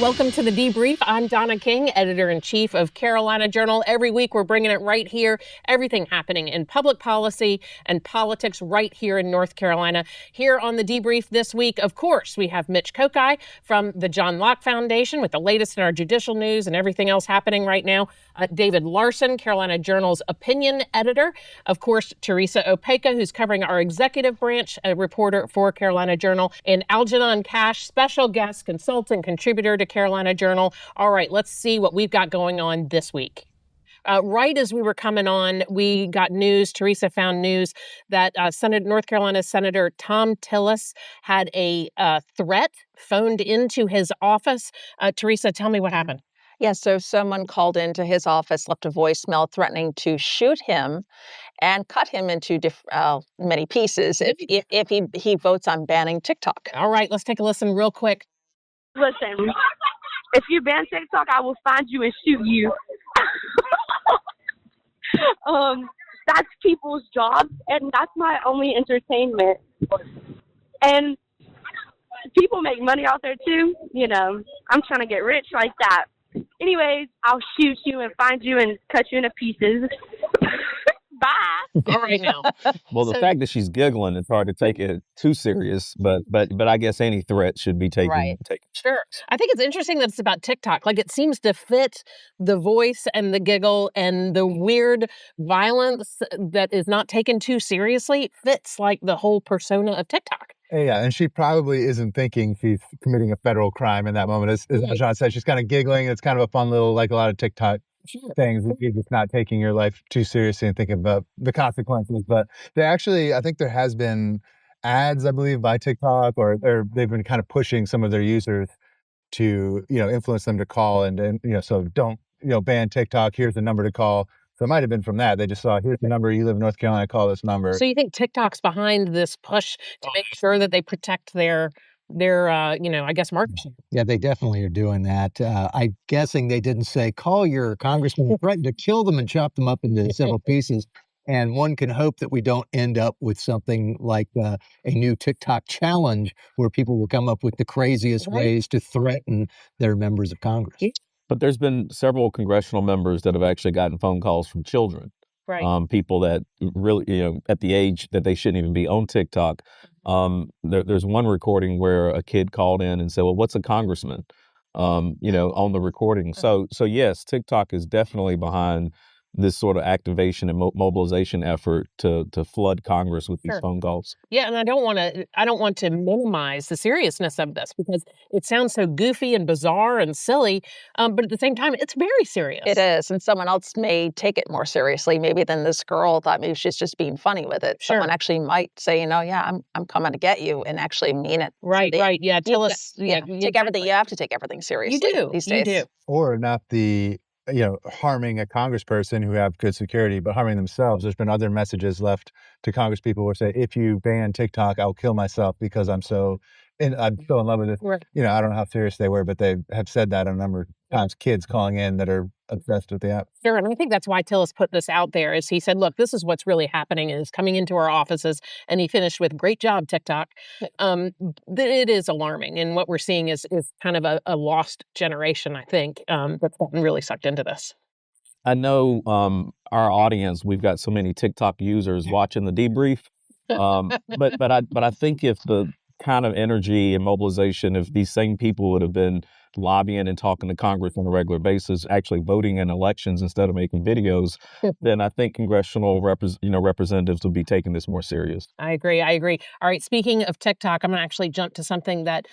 Welcome to the Debrief. I'm Donna King, editor-in-chief of Carolina Journal. Every week we're bringing it right here, everything happening in public policy and politics right here in North Carolina. Here on the Debrief this week, of course, we have Mitch Kokai from the John Locke Foundation with the latest in our judicial news and everything else happening right now. David Larson, Carolina Journal's opinion editor. Of course, Teresa Opeka, who's covering our executive branch, a reporter for Carolina Journal. And Algernon Cash, special guest, consultant, contributor to Carolina Journal. All right, let's see what we've got going on this week. Right as we were coming on, we got news, Teresa found news that North Carolina Senator Thom Tillis had a threat phoned into his office. Teresa, tell me what happened. Yeah, so someone called into his office, left a voicemail threatening to shoot him and cut him into many pieces if he votes on banning TikTok. All right, let's take a listen real quick. Listen, if you ban TikTok, I will find you and shoot you. That's people's jobs, and that's my only entertainment. And people make money out there too. You know, I'm trying to get rich like that. Anyways, I'll shoot you and find you and cut you into pieces. Bye. All right now. Well, the fact that she's giggling, it's hard to take it too serious, but I guess any threat should be taken. Right. Sure. I think it's interesting that it's about TikTok. Like, it seems to fit the voice and the giggle and the weird violence that is not taken too seriously. It fits like the whole persona of TikTok. Yeah, and she probably isn't thinking she's committing a federal crime in that moment. As John said, she's kind of giggling. It's kind of a fun little, like a lot of TikTok things. You're just not taking your life too seriously and thinking about the consequences. But I think there has been ads, I believe, by TikTok, or they've been kind of pushing some of their users to, influence them to call and so don't, ban TikTok. Here's the number to call. So it might have been from that. They just saw, here's the number. You live in North Carolina, call this number. So you think TikTok's behind this push to make sure that they protect their I guess, marketing? Yeah, they definitely are doing that. I'm guessing they didn't say, call your congressman and threaten to kill them and chop them up into several pieces. And one can hope that we don't end up with something like a new TikTok challenge where people will come up with the craziest ways to threaten their members of Congress. But there's been several congressional members that have actually gotten phone calls from children. Right. People that really, at the age that they shouldn't even be on TikTok. There's one recording where a kid called in and said, well, what's a congressman, on the recording. So yes, TikTok is definitely behind this sort of activation and mobilization effort to flood Congress with these phone calls. Yeah, and I don't want to minimize the seriousness of this because it sounds so goofy and bizarre and silly, but at the same time, it's very serious. It is, and someone else may take it more seriously maybe than this girl thought. Maybe she's just being funny with it. Sure. Someone actually might say, I'm coming to get you, and actually mean it. Right, right. Yeah, tell us. Yeah, take everything. You have to take everything seriously. You do these days. You do. Or not the harming a congressperson who have good security, but harming themselves. There's been other messages left to congresspeople where say, if you ban TikTok, I'll kill myself because I'm so in love with it. Right. I don't know how serious they were, but they have said that a number of times. Kids calling in that are obsessed with the app. Sure, and I think that's why Tillis put this out there, is he said, look, this is what's really happening, is coming into our offices, and he finished with, great job, TikTok. It is alarming, and what we're seeing is kind of a lost generation, I think, that's gotten really sucked into this. I know our audience, we've got so many TikTok users watching the debrief, but I think if the kind of energy and mobilization, if these same people would have been lobbying and talking to Congress on a regular basis, actually voting in elections instead of making videos, then I think congressional representatives will be taking this more serious. I agree. All right, speaking of TikTok, I'm going to actually jump to something that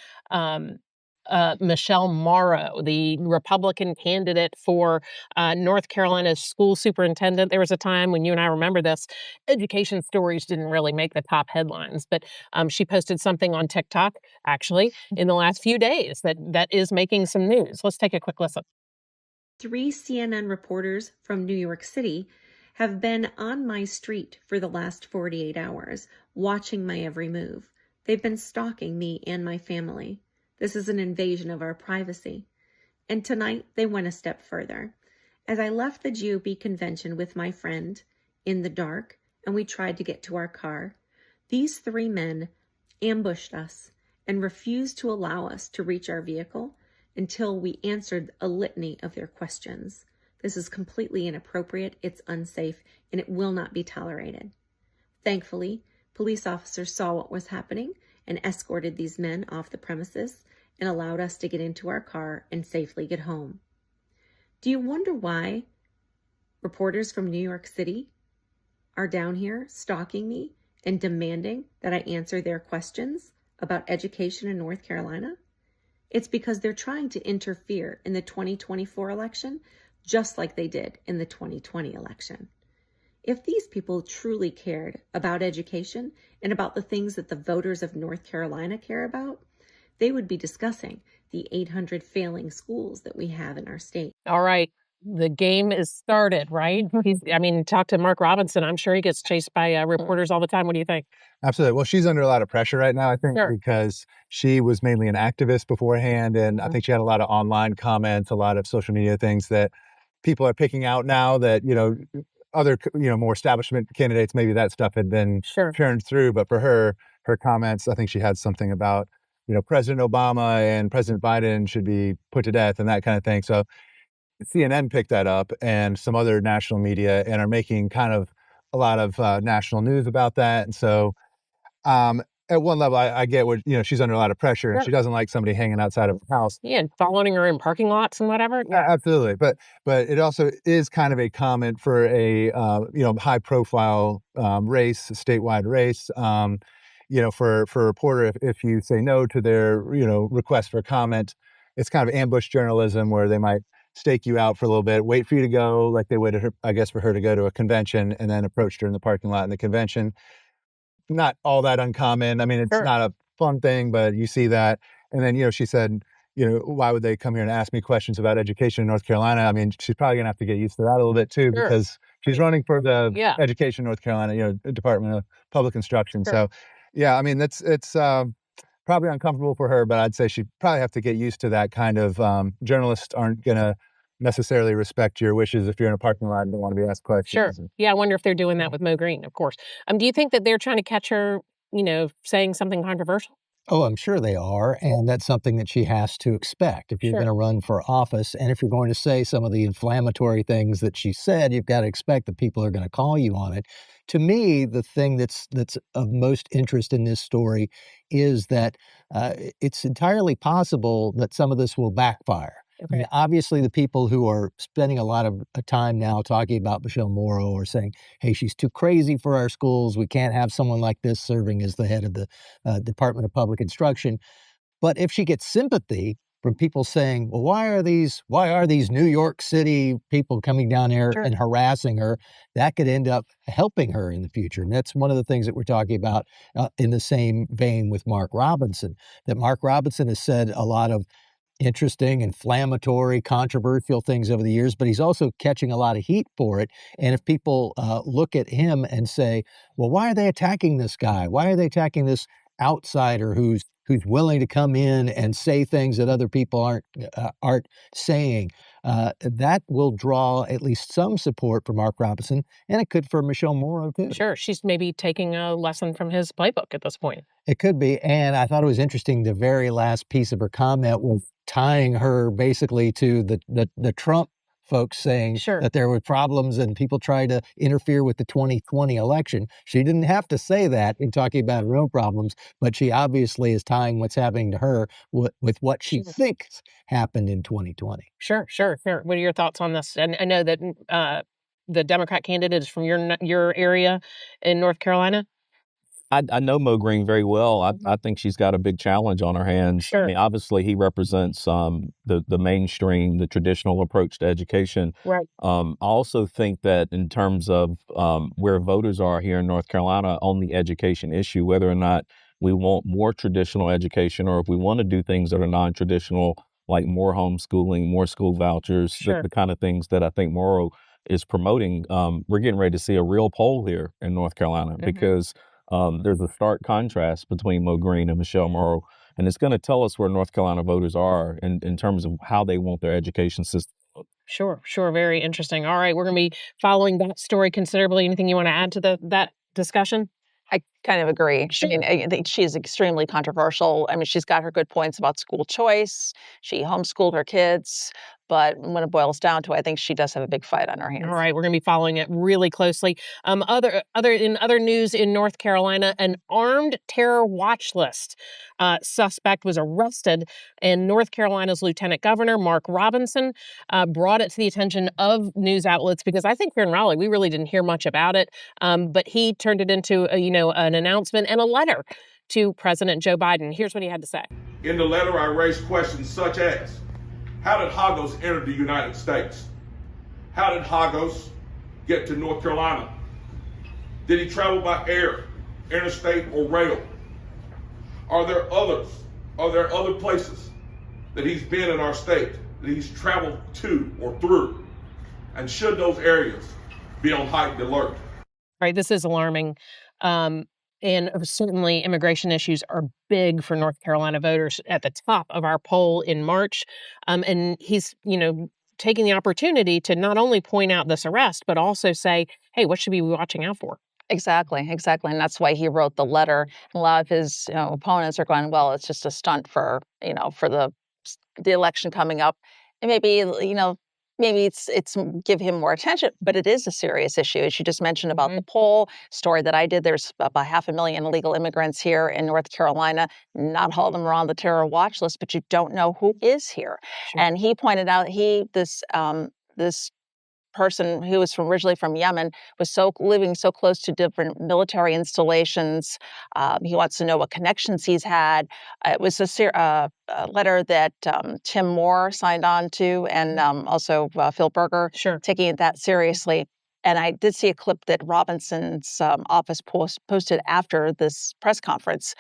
Michelle Morrow, the Republican candidate for North Carolina's school superintendent. There was a time when you and I remember this, education stories didn't really make the top headlines, but she posted something on TikTok, actually, in the last few days that is making some news. Let's take a quick listen. 3 CNN reporters from New York City have been on my street for the last 48 hours, watching my every move. They've been stalking me and my family. This is an invasion of our privacy. And tonight, they went a step further. As I left the GOP convention with my friend in the dark, and we tried to get to our car, these 3 men ambushed us and refused to allow us to reach our vehicle until we answered a litany of their questions. This is completely inappropriate, it's unsafe, and it will not be tolerated. Thankfully, police officers saw what was happening and escorted these men off the premises and allowed us to get into our car and safely get home. Do you wonder why reporters from New York City are down here stalking me and demanding that I answer their questions about education in North Carolina? It's because they're trying to interfere in the 2024 election, just like they did in the 2020 election. If these people truly cared about education and about the things that the voters of North Carolina care about, they would be discussing the 800 failing schools that we have in our state. All right. The game is started, right? Talk to Mark Robinson. I'm sure he gets chased by reporters all the time. What do you think? Absolutely. Well, she's under a lot of pressure right now, I think, Sure. because she was mainly an activist beforehand. And I think she had a lot of online comments, a lot of social media things that people are picking out now that, other, more establishment candidates, maybe that stuff had been turned through. But for her comments, I think she had something about, President Obama and President Biden should be put to death and that kind of thing. So CNN picked that up and some other national media and are making kind of a lot of national news about that. And so at one level, I get what, she's under a lot of pressure and she doesn't like somebody hanging outside of her house. Yeah, and following her in parking lots and whatever. Yeah, absolutely. But it also is kind of a comment for a, high profile race, statewide race. For a reporter, if you say no to their, request for comment, it's kind of ambush journalism where they might stake you out for a little bit, wait for you to go, like they waited, I guess, for her to go to a convention and then approached her in the parking lot in the convention. Not all that uncommon. I mean, it's not a fun thing, but you see that. And then, she said, why would they come here and ask me questions about education in North Carolina? I mean, she's probably going to have to get used to that a little bit too, because she's running for the education in North Carolina, Department of Public Instruction. So, yeah, I mean, it's probably uncomfortable for her, but I'd say she'd probably have to get used to that kind of journalists aren't going to necessarily respect your wishes if you're in a parking lot and don't want to be asked questions. Sure. Yeah, I wonder if they're doing that with Mo Green, of course. Do you think that they're trying to catch her, saying something controversial? Oh, I'm sure they are. And that's something that she has to expect if you're going to run for office. And if you're going to say some of the inflammatory things that she said, you've got to expect that people are going to call you on it. To me, the thing that's of most interest in this story is that it's entirely possible that some of this will backfire. Okay. I mean, obviously, the people who are spending a lot of time now talking about Michelle Morrow are saying, hey, she's too crazy for our schools. We can't have someone like this serving as the head of the Department of Public Instruction. But if she gets sympathy from people saying, well, why are these New York City people coming down here and harassing her, that could end up helping her in the future. And that's one of the things that we're talking about in the same vein with Mark Robinson, that Mark Robinson has said a lot of interesting, inflammatory, controversial things over the years, but he's also catching a lot of heat for it. And if people look at him and say, well, why are they attacking this guy? Why are they attacking this outsider who's willing to come in and say things that other people aren't saying? That will draw at least some support for Mark Robinson, and it could for Michelle Morrow too. Sure, she's maybe taking a lesson from his playbook at this point. It could be, and I thought it was interesting. The very last piece of her comment was tying her basically to the Trump folks saying that there were problems and people tried to interfere with the 2020 election. She didn't have to say that in talking about her own problems, but she obviously is tying what's happening to her with what she thinks happened in 2020. Sure. What are your thoughts on this? And I know that the Democrat candidate is from your area in North Carolina. I know Mo Green very well. I think she's got a big challenge on her hands. Sure. I mean, obviously, he represents the mainstream, the traditional approach to education. Right. I also think that in terms of where voters are here in North Carolina on the education issue, whether or not we want more traditional education or if we want to do things that are non-traditional, like more homeschooling, more school vouchers, the kind of things that I think Morrow is promoting, we're getting ready to see a real poll here in North Carolina because there's a stark contrast between Mo Green and Michelle Morrow, and it's going to tell us where North Carolina voters are in terms of how they want their education system. Sure. Very interesting. All right, we're going to be following that story considerably. Anything you want to add to that discussion? I kind of agree. Sure. I mean, I think she's extremely controversial. I mean, she's got her good points about school choice. She homeschooled her kids, but when it boils down to it, I think she does have a big fight on her hands. All right, we're going to be following it really closely. Other news in North Carolina, an armed terror watch list suspect was arrested, and North Carolina's Lieutenant Governor Mark Robinson brought it to the attention of news outlets because I think here in Raleigh we really didn't hear much about it, but he turned it into an announcement and a letter to President Joe Biden. Here's what he had to say. In the letter, I raised questions such as, how did Hagos enter the United States? How did Hagos get to North Carolina? Did he travel by air, interstate, or rail? Are there other places that he's been in our state that he's traveled to or through? And should those areas be on heightened alert? Right, this is alarming. And certainly immigration issues are big for North Carolina voters at the top of our poll in March. And he's, taking the opportunity to not only point out this arrest, but also say, hey, what should we be watching out for? Exactly. And that's why he wrote the letter. A lot of his opponents are going, well, it's just a stunt for the election coming up. And maybe it's give him more attention, but it is a serious issue. As you just mentioned about the poll story that I did, there's about 500,000 illegal immigrants here in North Carolina. Not all of them are on the terror watch list, but you don't know who is here. Sure. And he pointed out this person who was originally from Yemen was living so close to different military installations. He wants to know what connections he's had. It was a letter that Tim Moore signed on to, and also Phil Berger, Sure, taking that seriously. And I did see a clip that Robinson's office posted after this press conference.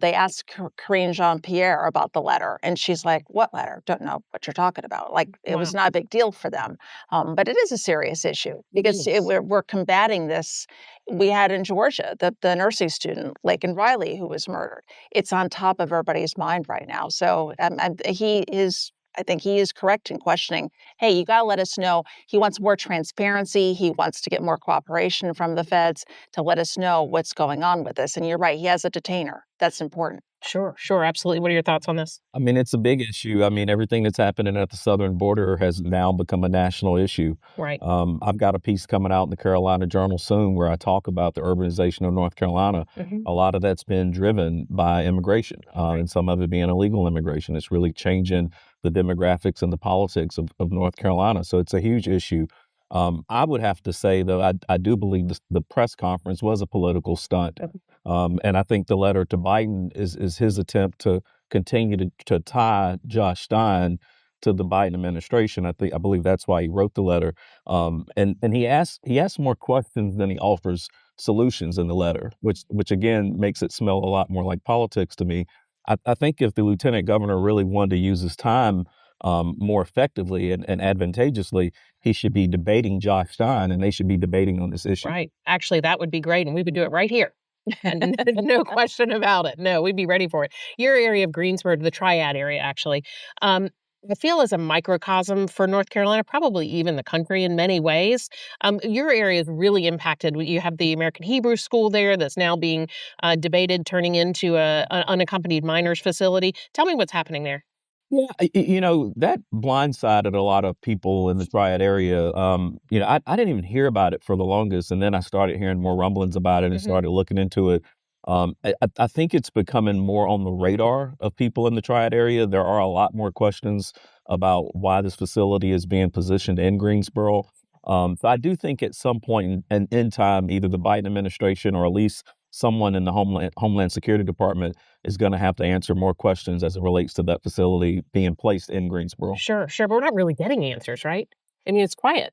They asked Karine Jean-Pierre about the letter, and she's like, what letter? Don't know what you're talking about. Like, it was not a big deal for them. But it is a serious issue because we're combating this. We had in Georgia, the nursing student, Laken Riley, who was murdered. It's on top of everybody's mind right now. So I think he is correct in questioning, hey, you got to let us know. He wants more transparency. He wants to get more cooperation from the feds to let us know what's going on with this. And you're right, he has a detainer. That's important. Sure, absolutely. What are your thoughts on this? I mean, it's a big issue. I mean, everything that's happening at the southern border has now become a national issue. Right. I've got a piece coming out in the Carolina Journal soon where I talk about the urbanization of North Carolina. A lot of that's been driven by immigration, and some of it being illegal immigration. It's really changing the demographics and the politics of North Carolina. So it's a huge issue. I would have to say, though, I do believe the press conference was a political stunt. And I think the letter to Biden is his attempt to continue to tie Josh Stein to the Biden administration. I believe that's why he wrote the letter. And he asks more questions than he offers solutions in the letter, which again makes it smell a lot more like politics to me. I think if the lieutenant governor really wanted to use his time more effectively and advantageously, he should be debating Josh Stein, and they should be debating on this issue. Right. Actually, that would be great, and we would do it right here. And no question about it. No, we'd be ready for it. Your area of Greensboro, the Triad area, actually, I feel is a microcosm for North Carolina, probably even the country in many ways. Your area is really impacted. You have the American Hebrew School there that's now being debated, turning into an unaccompanied minors facility. Tell me what's happening there. Yeah, that blindsided a lot of people in the Triad area. I didn't even hear about it for the longest, and then I started hearing more rumblings about it and started looking into it. I think it's becoming more on the radar of people in the Triad area. There are a lot more questions about why this facility is being positioned in Greensboro. So I do think at some point in time, either the Biden administration or at least someone in the Homeland Security Department is going to have to answer more questions as it relates to that facility being placed in Greensboro. Sure. But we're not really getting answers, right? I mean, it's quiet.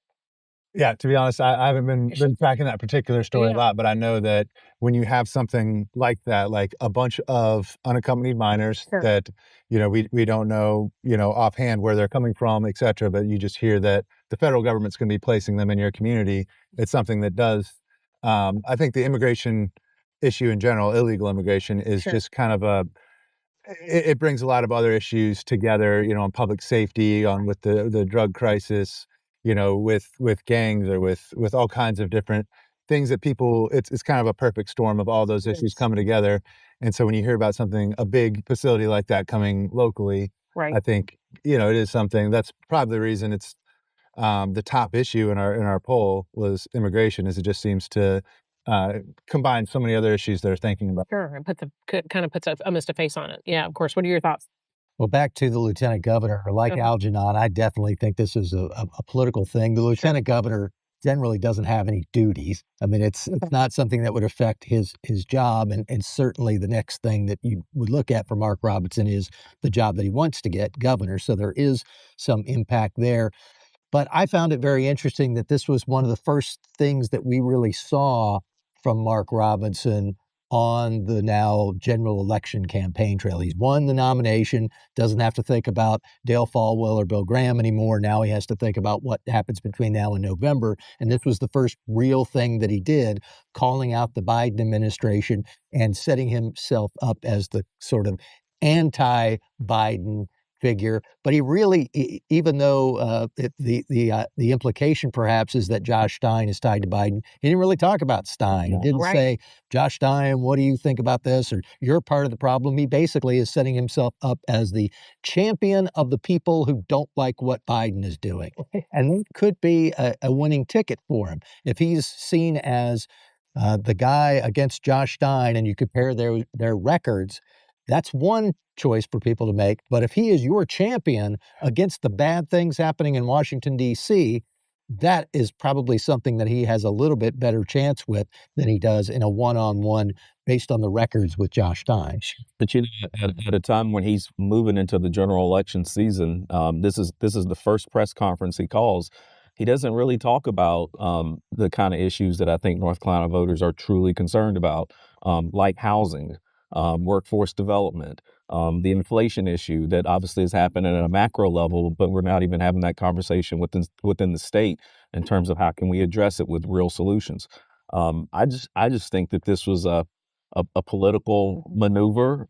Yeah, to be honest, I haven't been tracking that particular story a lot, but I know that when you have something like that, like a bunch of unaccompanied minors that, we don't know, offhand where they're coming from, et cetera, but you just hear that the federal government's going to be placing them in your community. It's something that does, I think the immigration issue in general, illegal immigration, is just kind of it brings a lot of other issues together, on public safety, with the drug crisis, with gangs or with all kinds of different things that people, it's kind of a perfect storm of all those issues coming together. And so when you hear about a big facility like that coming locally, Right. I think, it is something that's probably the reason it's the top issue in our poll was immigration, is it just seems to combine so many other issues they're thinking about. Sure. It kind of puts almost a face on it. Yeah, of course. What are your thoughts? Well, back to the lieutenant governor, like Algernon, I definitely think this is a political thing. The lieutenant governor generally doesn't have any duties. I mean, it's not something that would affect his job. And certainly the next thing that you would look at for Mark Robinson is the job that he wants to get, governor. So there is some impact there. But I found it very interesting that this was one of the first things that we really saw from Mark Robinson on the now general election campaign trail. He's won the nomination, doesn't have to think about Dale Folwell or Bill Graham anymore. Now he has to think about what happens between now and November. And this was the first real thing that he did, calling out the Biden administration and setting himself up as the sort of anti-Biden figure. But he really, even though the implication perhaps is that Josh Stein is tied to Biden, he didn't really talk about Stein. He didn't say, Josh Stein, what do you think about this? Or you're part of the problem. He basically is setting himself up as the champion of the people who don't like what Biden is doing. And that could be a winning ticket for him. If he's seen as the guy against Josh Stein and you compare their records, that's one choice for people to make. But if he is your champion against the bad things happening in Washington, D.C., that is probably something that he has a little bit better chance with than he does in a one-on-one based on the records with Josh Stein. But at a time when he's moving into the general election season, this is the first press conference he calls. He doesn't really talk about the kind of issues that I think North Carolina voters are truly concerned about, like housing, workforce development, the inflation issue that obviously is happening at a macro level, but we're not even having that conversation within the state in terms of how can we address it with real solutions. I just think that this was a political maneuver.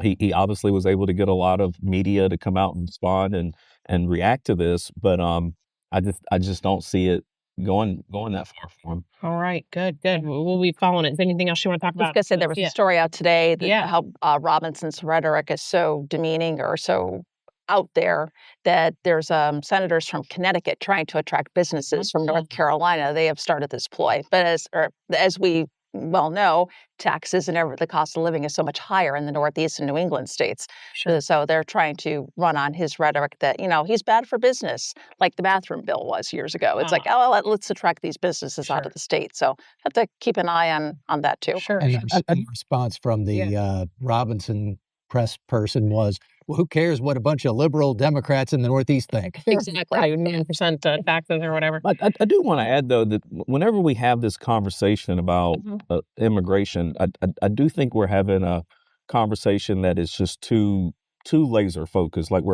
He obviously was able to get a lot of media to come out and respond and react to this, but I just don't see it going that far for him. All right, good. We'll be following it. Is there anything else you want to talk about? I was going to say there was a story out today that how Robinson's rhetoric is so demeaning or so out there that there's senators from Connecticut trying to attract businesses from North Carolina. They have started this ploy, but as we well know, taxes and the cost of living is so much higher in the Northeast and New England states. Sure. So they're trying to run on his rhetoric that, he's bad for business, like the bathroom bill was years ago. It's like, let's attract these businesses out of the state. So have to keep an eye on that too. Sure. And a response from the Robinson press person was, well, who cares what a bunch of liberal Democrats in the Northeast think? Exactly. 9% taxes or whatever. I do want to add, though, that whenever we have this conversation about immigration, I do think we're having a conversation that is just too laser focused. Like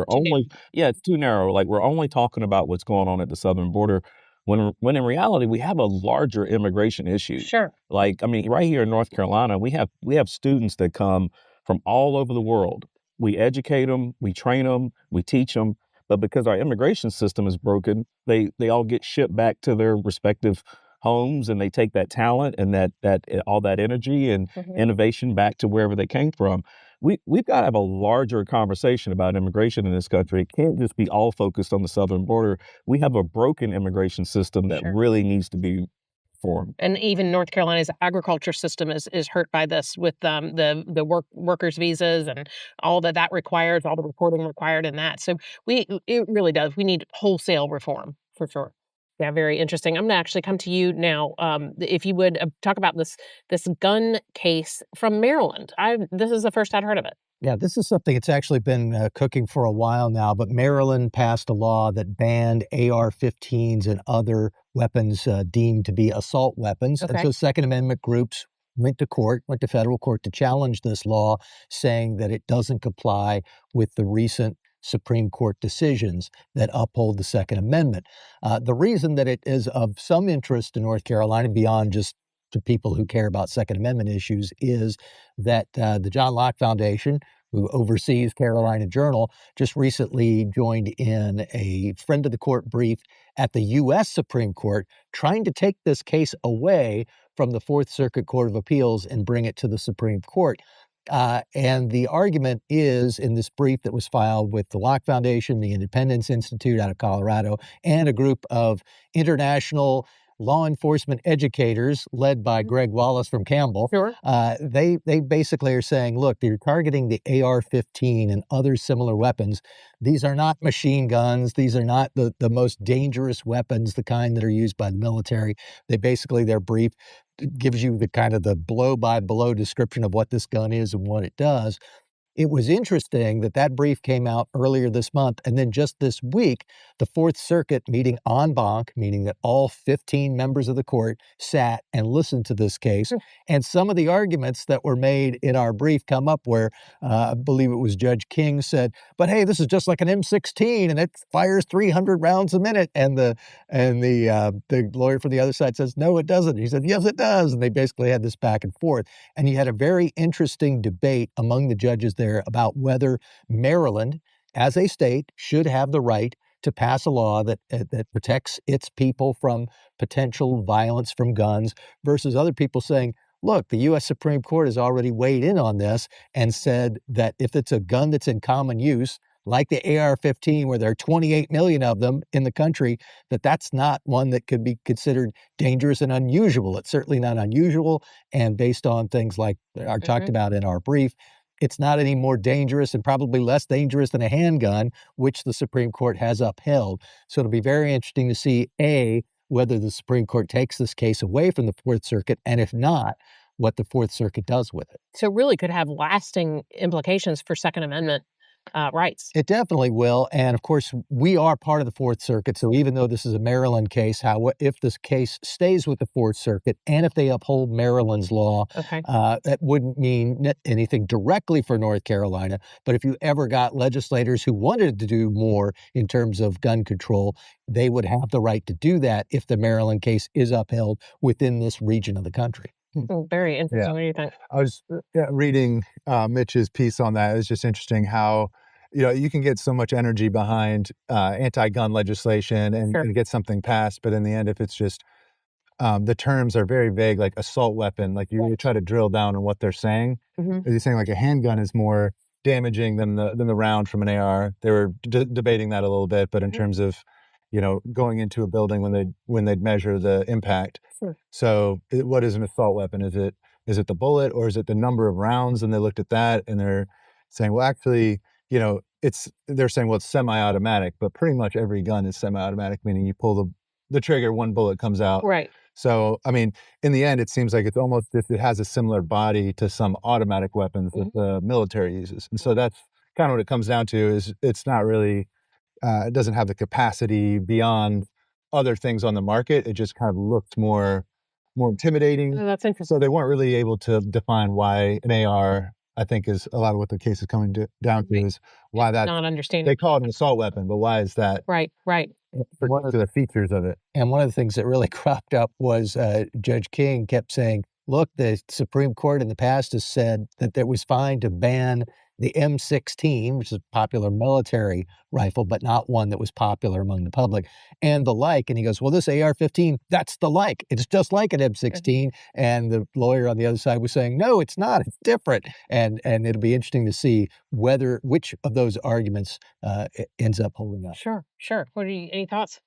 it's too narrow. Like we're only talking about what's going on at the southern border. When in reality, we have a larger immigration issue. Sure. Like, I mean, right here in North Carolina, we have students that come from all over the world. We educate them, we train them, we teach them, but because our immigration system is broken, they all get shipped back to their respective homes, and they take that talent and that all that energy and innovation back to wherever they came from. We've got to have a larger conversation about immigration in this country. It can't just be all focused on the southern border. We have a broken immigration system that really needs to be reformed. And even North Carolina's agriculture system is hurt by this with the workers' visas and all that requires, all the reporting required in that. So it really does. We need wholesale reform for sure. Yeah, very interesting. I'm going to actually come to you now. If you would talk about this gun case from Maryland. This is the first I'd heard of it. Yeah, this is something that's actually been cooking for a while now, but Maryland passed a law that banned AR-15s and other weapons deemed to be assault weapons. Okay. And so Second Amendment groups went to federal court to challenge this law, saying that it doesn't comply with the recent Supreme Court decisions that uphold the Second Amendment. The reason that it is of some interest to North Carolina, beyond just to people who care about Second Amendment issues, is that the John Locke Foundation, who oversees Carolina Journal, just recently joined in a friend of the court brief at the U.S. Supreme Court, trying to take this case away from the Fourth Circuit Court of Appeals and bring it to the Supreme Court. And the argument is in this brief that was filed with the Locke Foundation, the Independence Institute out of Colorado, and a group of international law enforcement educators led by Greg Wallace from Campbell. Sure. They basically are saying, look, you're targeting the AR-15 and other similar weapons. These are not machine guns. These are not the most dangerous weapons, the kind that are used by the military. Their brief gives you the kind of the blow-by-blow description of what this gun is and what it does. It was interesting that brief came out earlier this month, and then just this week, the Fourth Circuit meeting en banc, meaning that all 15 members of the court sat and listened to this case. And some of the arguments that were made in our brief come up where I believe it was Judge King said, but hey, this is just like an M16 and it fires 300 rounds a minute. And the lawyer for the other side says, no, it doesn't. He said, yes, it does. And they basically had this back and forth. And you had a very interesting debate among the judges there about whether Maryland, as a state, should have the right to pass a law that protects its people from potential violence from guns versus other people saying, look, the U.S. Supreme Court has already weighed in on this and said that if it's a gun that's in common use, like the AR-15, where there are 28 million of them in the country, that's not one that could be considered dangerous and unusual. It's certainly not unusual. And based on things like are talked about in our brief, it's not any more dangerous and probably less dangerous than a handgun, which the Supreme Court has upheld. So it'll be very interesting to see, A, whether the Supreme Court takes this case away from the Fourth Circuit, and if not, what the Fourth Circuit does with it. So it really could have lasting implications for Second Amendment rights. It definitely will. And of course, we are part of the Fourth Circuit. So even though this is a Maryland case, if this case stays with the Fourth Circuit and if they uphold Maryland's law, that wouldn't mean anything directly for North Carolina. But if you ever got legislators who wanted to do more in terms of gun control, they would have the right to do that if the Maryland case is upheld within this region of the country. Very interesting. Yeah. What do you think? I was reading Mitch's piece on that. It's just interesting how, you can get so much energy behind anti-gun legislation and get something passed, but in the end, if it's just the terms are very vague, like assault weapon, like you really try to drill down on what they're saying. They're saying like a handgun is more damaging than the round from an AR. They were debating that a little bit, but in terms of going into a building when they'd measure the impact. So what is an assault weapon? Is it the bullet or is it the number of rounds? And they looked at that and they're saying, well, actually, they're saying, well, it's semi-automatic, but pretty much every gun is semi-automatic, meaning you pull the trigger, one bullet comes out. Right. So, I mean, in the end, it seems like it's almost if it has a similar body to some automatic weapons that the military uses. And so that's kind of what it comes down to is it's not really, it doesn't have the capacity beyond other things on the market. It just kind of looked more intimidating. Oh, that's interesting. So they weren't really able to define why an AR, I think, is a lot of what the case is coming down to is why that not understanding. They call it an assault weapon, but why is that? Right. One of the features of it. And one of the things that really cropped up was Judge King kept saying, look, the Supreme Court in the past has said that it was fine to ban the M16, which is a popular military rifle, but not one that was popular among the public, and the like. And he goes, well, this AR-15, that's the like. It's just like an M16. And the lawyer on the other side was saying, no, it's not. It's different. And it'll be interesting to see which of those arguments ends up holding up. Sure. Any thoughts?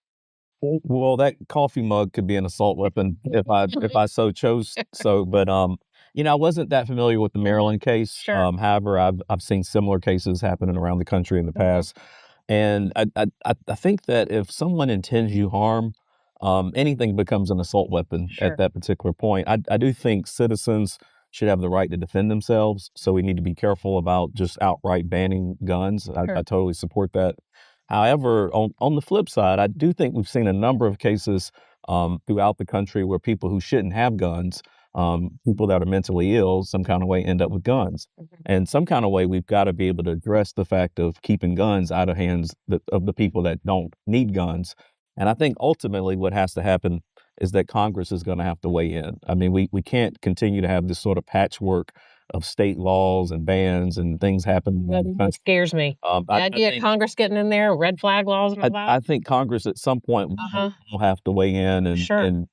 Well, that coffee mug could be an assault weapon if I so chose. But I wasn't that familiar with the Maryland case. Sure. However, I've seen similar cases happening around the country in the past, and I think that if someone intends you harm, anything becomes an assault weapon at that particular point. I do think citizens should have the right to defend themselves, so we need to be careful about just outright banning guns. I totally support that. However, on the flip side, I do think we've seen a number of cases throughout the country where people who shouldn't have guns, people that are mentally ill, some kind of way end up with guns. And some kind of way we've got to be able to address the fact of keeping guns out of hands of the people that don't need guns. And I think ultimately what has to happen is that Congress is going to have to weigh in. I mean, we can't continue to have this sort of patchwork of state laws and bans and things happening. That scares me. The idea of Congress getting in there, red flag laws and all that. I think Congress at some point will have to weigh in and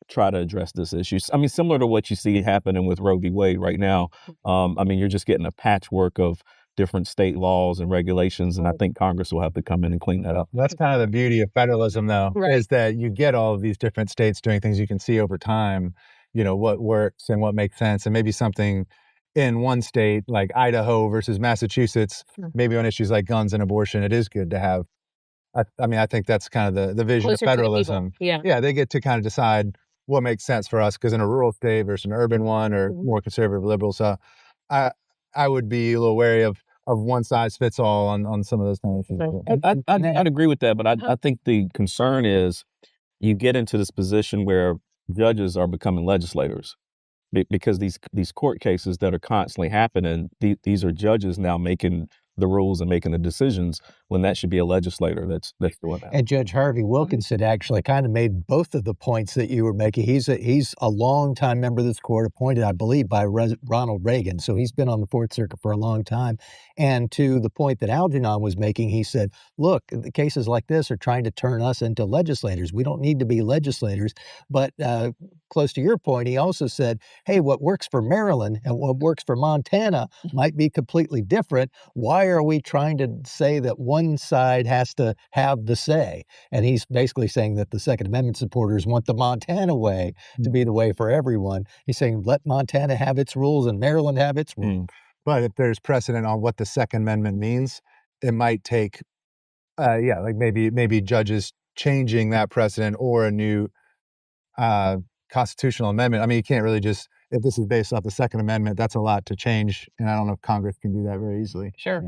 try to address this issue. I mean, similar to what you see happening with Roe v. Wade right now. I mean, you're just getting a patchwork of different state laws and regulations, and I think Congress will have to come in and clean that up. That's kind of the beauty of federalism, though, is that you get all of these different states doing things. You can see over time, what works and what makes sense, and maybe something in one state like Idaho versus Massachusetts, maybe on issues like guns and abortion, it is good to have. I mean, I think that's kind of the vision Closer of federalism. Yeah, they get to kind of decide what makes sense for us, because in a rural state versus an urban one, or more conservative liberal. So I would be a little wary of one size fits all on some of those things. I'd agree with that, but I think the concern is you get into this position where judges are becoming legislators, because these court cases that are constantly happening, these are judges now making the rules and making the decisions, when that should be a legislator that's doing that. And Judge Harvey Wilkinson actually kind of made both of the points that you were making. He's a longtime member of this court, appointed, I believe, by Ronald Reagan. So he's been on the Fourth Circuit for a long time. And to the point that Algernon was making, he said, look, the cases like this are trying to turn us into legislators. We don't need to be legislators. But close to your point, he also said, hey, what works for Maryland and what works for Montana might be completely different. Why are we trying to say that one side has to have the say? And he's basically saying that the Second Amendment supporters want the Montana way to be the way for everyone. He's saying, let Montana have its rules and Maryland have its rules. But if there's precedent on what the Second Amendment means, it might take, like maybe judges changing that precedent, or a new constitutional amendment. I mean, you can't really just, if this is based off the Second Amendment, that's a lot to change. And I don't know if Congress can do that very easily. Sure.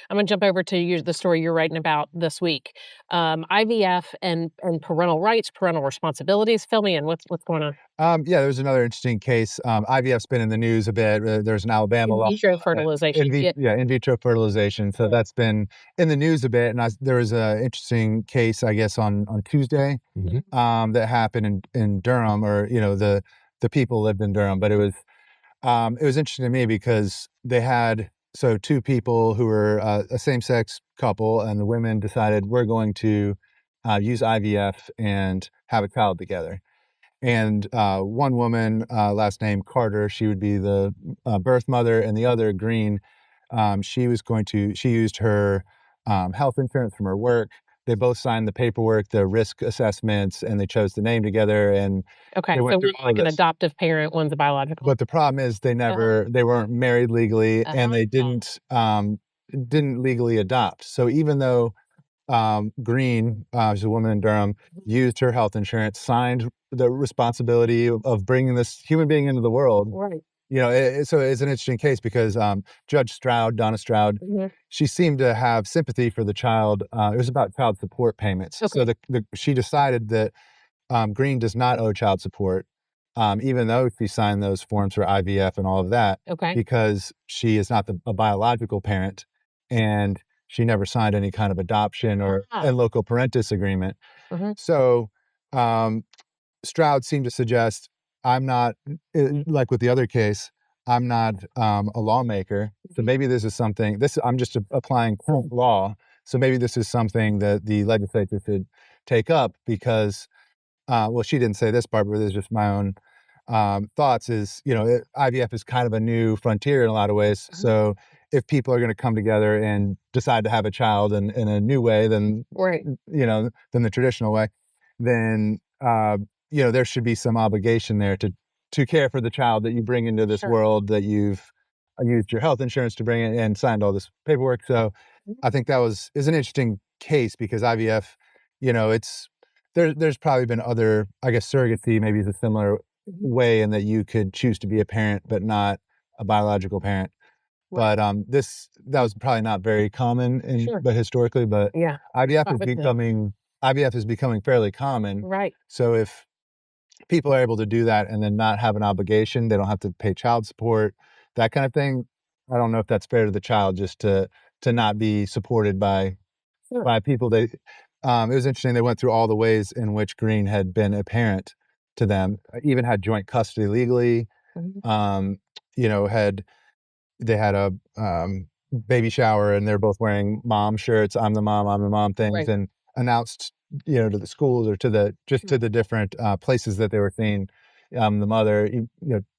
I'm going to jump over to the story you're writing about this week. IVF and parental rights, parental responsibilities. Fill me in. What's going on? There's another interesting case. IVF's been in the news a bit. There's an Alabama law. In vitro fertilization. In vitro fertilization. So that's been in the news a bit. And there was an interesting case, I guess, on Tuesday that happened in Durham, or, the people lived in Durham. But it was interesting to me because they had two people who were a same-sex couple, and the women decided, we're going to use IVF and have a child together. And one woman, last name Carter, she would be the birth mother, and the other, Green, she used her health insurance from her work. They both signed the paperwork, the risk assessments, and they chose the name together. And okay, so one's like an adoptive parent, one's a biological. But the problem is they weren't married legally, and they didn't legally adopt. So even though Green, she's a woman in Durham, used her health insurance, signed the responsibility of bringing this human being into the world. Right. So it's an interesting case because Judge Donna Stroud, she seemed to have sympathy for the child. It was about child support payments. Okay. So she decided that Green does not owe child support, even though she signed those forms for IVF and all of that, because she is not a biological parent, and she never signed any kind of adoption or and local parentis agreement. So Stroud seemed to suggest, I'm not, like with the other case, I'm not a lawmaker. So maybe this is something, I'm just applying current law. So maybe this is something that the legislature should take up, because, she didn't say this part, but this is just my own thoughts, is, IVF is kind of a new frontier in a lot of ways. So if people are going to come together and decide to have a child in a new way than the traditional way, then there should be some obligation there to care for the child that you bring into this world, that you've used your health insurance to bring in and signed all this paperwork. So I think that is an interesting case, because IVF, there's probably been other, I guess, surrogacy maybe is a similar way, in that you could choose to be a parent but not a biological parent. But that was probably not very common, but historically. But IVF is becoming fairly common. Right. So if people are able to do that and then not have an obligation, they don't have to pay child support, that kind of thing, I don't know if that's fair to the child, just to not be supported by people. It was interesting. They went through all the ways in which Green had been a parent to them, even had joint custody legally, had they had a baby shower, and they're both wearing mom shirts, I'm the mom things, Right. and announced, to the schools or to the to the different places that they were seeing the mother,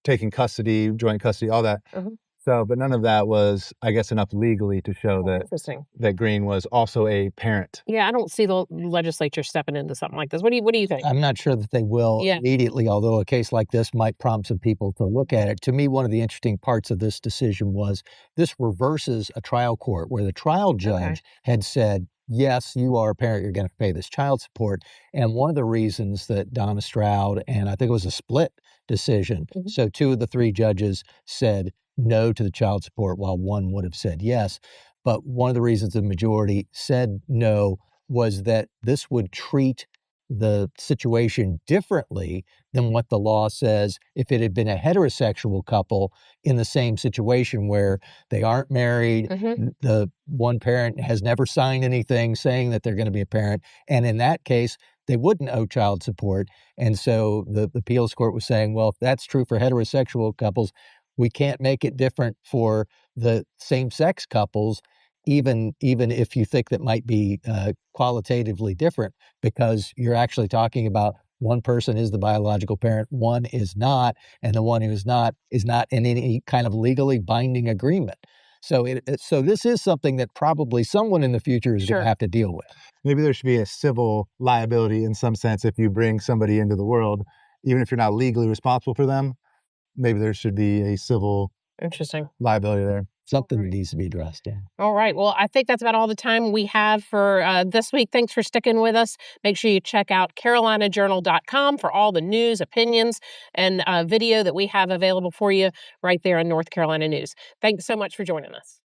taking custody, joint custody, all that. Mhm. So, but none of that was, I guess, enough legally to show that Interesting. Green was also a parent. Yeah, I don't see the legislature stepping into something like this. What do you think? I'm not sure that they will Yeah. immediately, although a case like this might prompt some people to look at it. To me, one of the interesting parts of this decision was this reverses a trial court where the trial judge had said, yes, you are a parent, you're going to pay this child support. And one of the reasons that Donna Stroud, and I think it was a split decision, Mhm. so 2 of the 3 judges said no to the child support while 1 would have said yes. But one of the reasons the majority said no was that this would treat the situation differently than what the law says if it had been a heterosexual couple in the same situation where they aren't married, Mhm. the one parent has never signed anything saying that they're going to be a parent, and in that case, they wouldn't owe child support. And so the appeals court was saying, well, if that's true for heterosexual couples, we can't make it different for the same-sex couples, even if you think that might be qualitatively different, because you're actually talking about one person is the biological parent, one is not, and the one who is not in any kind of legally binding agreement. So so this is something that probably someone in the future is going to have to deal with. Maybe there should be a civil liability in some sense if you bring somebody into the world, even if you're not legally responsible for them. Maybe there should be a civil Interesting. liability there. Something that needs to be addressed. Yeah. All right. Well, I think that's about all the time we have for this week. Thanks for sticking with us. Make sure you check out carolinajournal.com for all the news, opinions, and video that we have available for you right there on North Carolina News. Thanks so much for joining us.